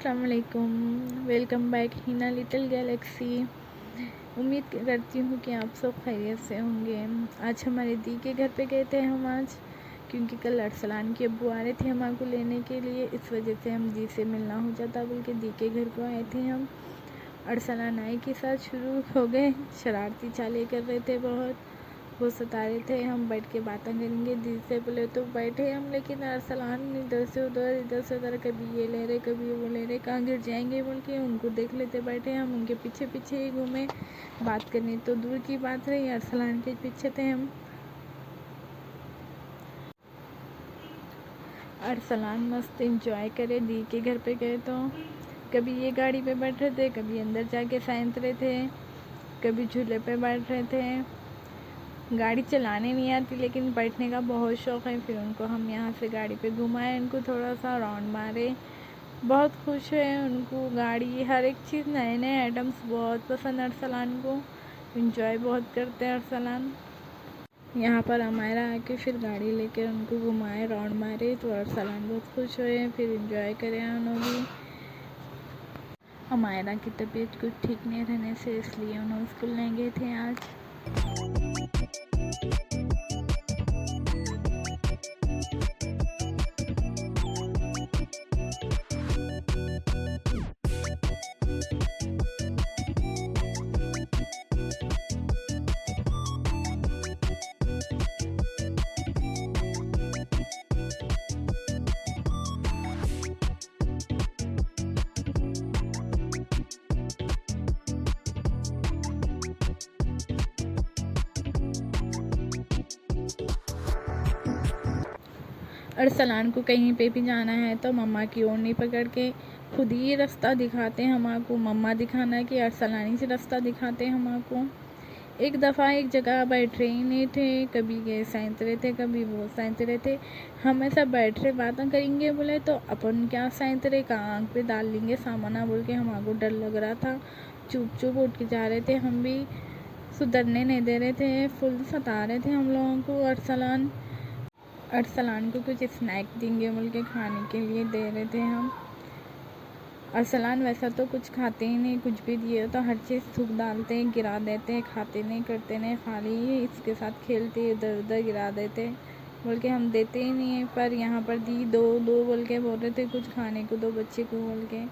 अस्सलाम वालेकुम। Welcome back Hina little Galaxy. उम्मीद करती हूँ कि आप सब खैरियत से होंगे। आज हमारे दी के घर पे गए थे हम आज, क्योंकि कल अरसलान के अब्बू आ रहे थे हमारे को लेने के लिए। इस वजह से हम दी से मिलना हो जाता बोल के दी के घर को आए थे हम। अरसलान आए के साथ शुरू हो गए, शरारती चालें कर रहे थे, वो सता रहे थे। हम बैठ के बातें करेंगे दी से, बोले तो बैठे हम, लेकिन अरसलान इधर से उधर कभी ये ले रहे कभी वो ले रहे, कहाँ गिर जाएंगे बोल के उनको देख लेते बैठे हम। उनके पीछे पीछे ही घूमे, बात करनी तो दूर की बात रही, अरसलान के पीछे थे हम। अरसलान मस्त इंजॉय करे, दी के घर पे गए तो कभी ये गाड़ी पे बैठ रहे थे, कभी अंदर जाके सैंत रहे थे, कभी झूले पे बैठ रहे थे। गाड़ी चलाने नहीं आती लेकिन बैठने का बहुत शौक़ है। फिर उनको हम यहाँ से गाड़ी पे घुमाए, उनको थोड़ा सा राउंड मारे, बहुत खुश हुए। उनको गाड़ी हर एक चीज़, नए नए आइटम्स बहुत पसंद है अरसलान को, इंजॉय बहुत करते हैं अरसलान। यहाँ पर हमारा आके फिर गाड़ी लेकर उनको घुमाए, राउंड मारे, तो अरसलान बहुत खुश हुए, फिर इंजॉय करे उन्होंने भी। हमारा की तबीयत कुछ ठीक नहीं रहने से इसलिए उन्होंने स्कूल नहीं गए थे आज। अरसलान को कहीं पे भी जाना है तो मम्मा की ओर नहीं पकड़ के खुद ही रास्ता दिखाते हैं हमको। मम्मा दिखाना कि अरसलानी से रास्ता दिखाते हैं हमको। एक दफ़ा एक जगह बैठ रहे नहीं थे, कभी ये सैंत रहे थे, कभी वो सैंत रहे थे। हम ऐसा बैठ रहे बातें करेंगे बोले तो अपन क्या सैंत रहे, कहाँ आँख पे डाल लेंगे सामाना बोल के हमको डर लग रहा था। चुप चुप उठ के जा रहे थे, हम भी सुधरने नहीं दे रहे थे, फुल सता रहे थे हम लोगों को। अरसलान को कुछ स्नैक देंगे बोल के खाने के लिए दे रहे थे हम। अरसलान वैसा तो कुछ खाते ही नहीं, कुछ भी दिए तो हर चीज़ थूक डालते हैं, गिरा देते हैं, खाते नहीं करते नहीं, खाली इसके साथ खेलते इधर उधर गिरा देते बोल के हम देते ही नहीं है। पर यहाँ पर दी दो दो बोल के बोल रहे थे कुछ खाने को, दो बच्चे को बोल के,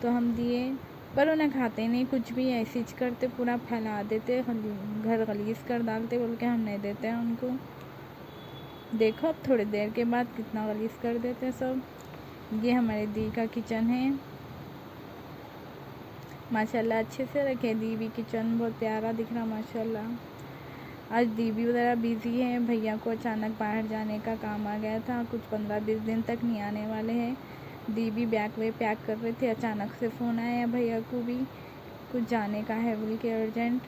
तो हम दिए, पर उन्हें खाते नहीं, कुछ भी ऐसी करते, पूरा फैला देते, घर गलीज कर डालते बोल के हम नहीं देते हैं उनको। देखो अब थोड़ी देर के बाद कितना गलीज कर देते सब। ये हमारे दी का किचन है, माशाल्लाह अच्छे से रखे। दी भी किचन बहुत प्यारा दिख रहा माशाल्लाह। आज दी भी ज़रा बिज़ी है, भैया को अचानक बाहर जाने का काम आ गया था, कुछ 15-20 दिन तक नहीं आने वाले हैं। दी भी बैग वे पैक कर रहे थे, अचानक से फ़ोन आया भैया को भी कुछ जाने का है बोल के अर्जेंट,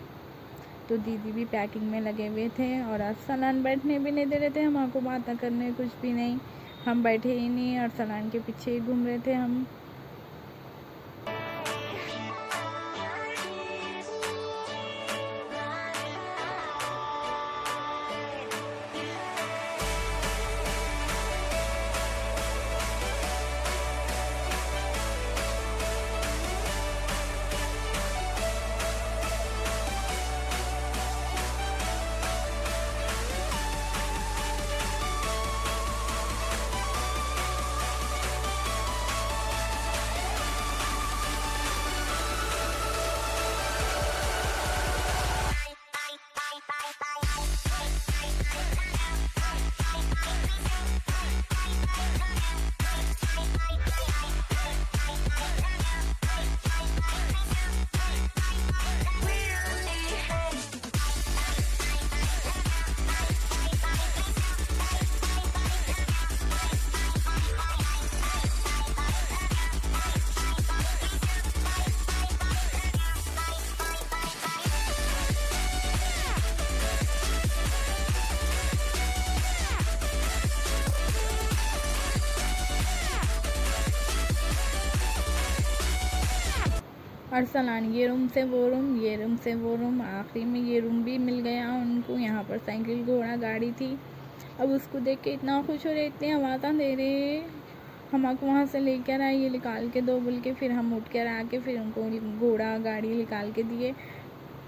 तो दीदी भी पैकिंग में लगे हुए थे। और अरसलान बैठने भी नहीं दे रहे थे हमको, बातें करने कुछ भी नहीं, हम बैठे ही नहीं, अरसलान के पीछे ही घूम रहे थे हम। अरसलान ये रूम से वो रूम, ये रूम से वो रूम, आखिरी में ये रूम भी मिल गया उनको। यहाँ पर साइकिल घोड़ा गाड़ी थी, अब उसको देख के इतना खुश हो रहे, इतनी आवाज़ें दे रहे, हम को वहाँ से लेकर आए, ये निकाल के दो बोल के, फिर हम उठ कर आके फिर उनको घोड़ा गाड़ी निकाल के दिए।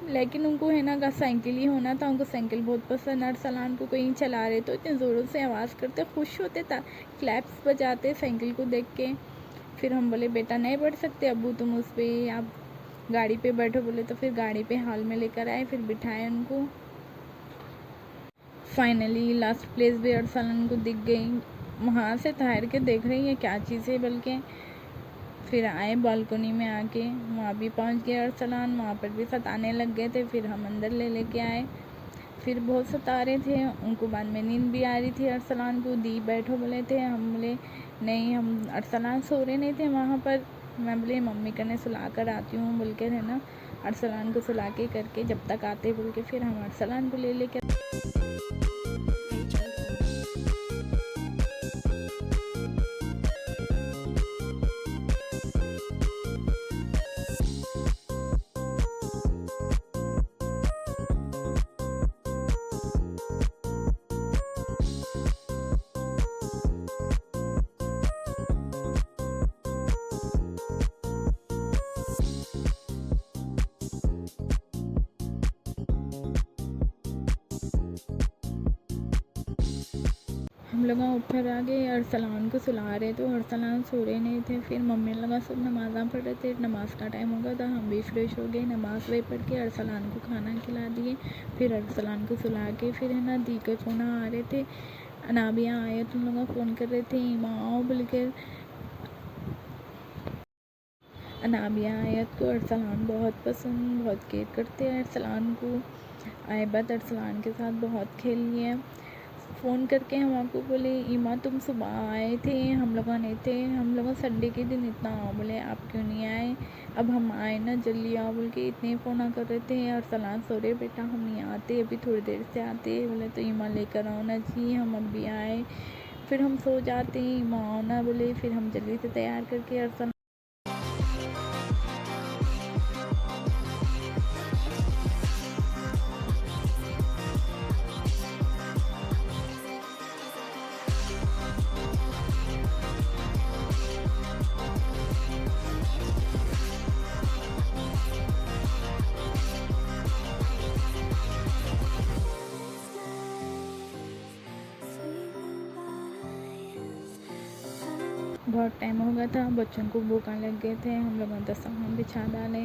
लेकिन उनको है ना साइकिल ही होना था, उनको साइकिल बहुत पसंद। अरसलान को कहीं चला रहे तो इतने ज़ोरों से आवाज़ करते, खुश होते था, क्लैप्स बजाते साइकिल को देख के। फिर हम बोले बेटा नहीं बैठ सकते अब्बू तुम उस पर, आप गाड़ी पे बैठो बोले, तो फिर गाड़ी पे हॉल में लेकर आए, फिर बिठाए उनको। फाइनली लास्ट प्लेस भी अरसलान को दिख गई, वहाँ से ठहर के देख रही है क्या चीज़ है बल्कि। फिर आए बालकनी में, आके वहाँ भी पहुँच गए अरसलान, वहाँ पर भी सताने लग गए थे। फिर हम अंदर लेके आए, फिर बहुत सता रहे थे उनको। बाद में नींद भी आ रही थी अरसलान को, दी बैठो बोले थे, हम बोले नहीं, हम अरसलान सो रहे नहीं थे वहाँ पर। मैं बोले मम्मी कने सुला कर आती हूँ बोल के है ना, अरसलान को सुला के करके जब तक आते बोल के फिर हम अरसलान को लेके हम लोग ऊपर आ गए। अरसलान को सुला रहे तो अरसलान सो रहे नहीं थे। फिर मम्मी लगा सब नमाज़ा पढ़ रहे थे, नमाज का टाइम हो गया था, हम भी फ्रेश हो गए, नमाज वही पढ़ के अरसलान को खाना खिला दिए। फिर अरसलान को सुला के फिर है ना दी के फ़ोन आ रहे थे, अनाबिया आए तो लोग फ़ोन कर रहे थे माँ बोल कर। अनाबिया आयत को अरसलान बहुत पसंद, बहुत केयर करते हैं अरसलान को। आयबत अरसलान के साथ बहुत खेली है। फ़ोन करके हम आपको बोले ईमा तुम सुबह आए थे, हम लोग नहीं थे, हम लोग संडे के दिन इतना आओ, बोले आप क्यों नहीं आए, अब हम आए ना जल्दी आओ बोल के इतने फ़ोन कर रहे थे। और सलान सो रहे बेटा हम नहीं आते, अभी थोड़ी देर से आते, बोले तो ईमा लेकर आओ ना जी, हम अब भी आए। फिर हम सो जाते, ईमा आओ ना बोले, फिर हम जल्दी से तैयार करके अरसलान बहुत टाइम हो गया था, बच्चों को भूखा लग गए थे। हम लोगों ने सामान बिछा डाले,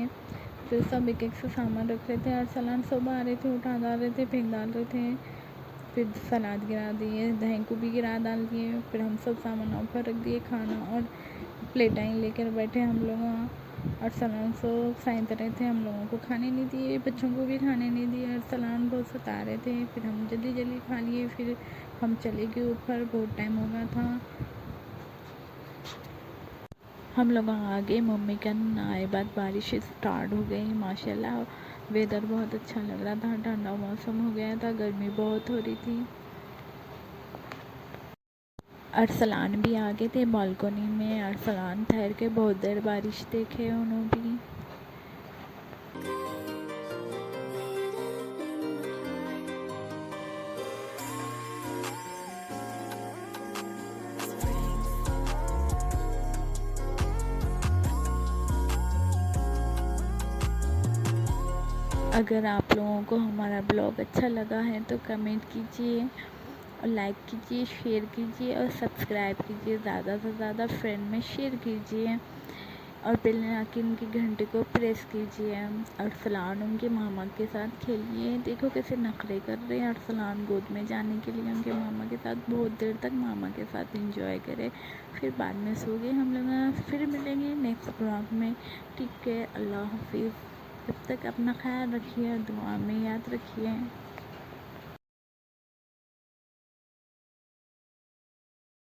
फिर सब एक एक से सामान रख रहे थे। अरसलान सब आ रहे थे, उठा डाल रहे थे, फेंक डाल रहे थे। फिर सलाद गिरा दिए, दही को भी गिरा डाल दिए। फिर हम सब सामान ऊपर रख दिए, खाना और प्लेटाई लेकर बैठे हम लोग। अरसलान सब साइंत रहे थे, हम लोगों को खाने नहीं दिए, बच्चों को भी खाने नहीं दिए। अरसलान बहुत सता रहे थे, फिर हम जल्दी जल्दी खा लिए। फिर हम चले गए ऊपर, बहुत टाइम हो गया था। हम लोग आ गए, मम्मी का आए बाद बारिश स्टार्ट हो गई माशाल्लाह। वेदर बहुत अच्छा लग रहा था, ठंडा मौसम हो गया था, गर्मी बहुत हो रही थी। अरसलान भी आ गए थे बालकनी में, अरसलान ठहर के बहुत देर बारिश देखे उन्होंने भी। अगर आप लोगों को हमारा ब्लॉग अच्छा लगा है तो कमेंट कीजिए और लाइक कीजिए, शेयर कीजिए और सब्सक्राइब कीजिए, ज़्यादा से ज़्यादा फ्रेंड में शेयर कीजिए और बेल आइकन की घंटे को प्रेस कीजिए। अरसलान उनके मामा के साथ खेलिए, देखो कैसे नखरे कर रहे हैं अरसलान गोद में जाने के लिए उनके मामा के साथ। बहुत देर तक मामा के साथ एंजॉय करे, फिर बाद में सो गए हम लोग। फिर मिलेंगे नेक्स्ट ब्लॉग में, ठीक है, अल्लाह हाफिज़। तब तक अपना ख्याल रखिए, दुआ में याद रखिए।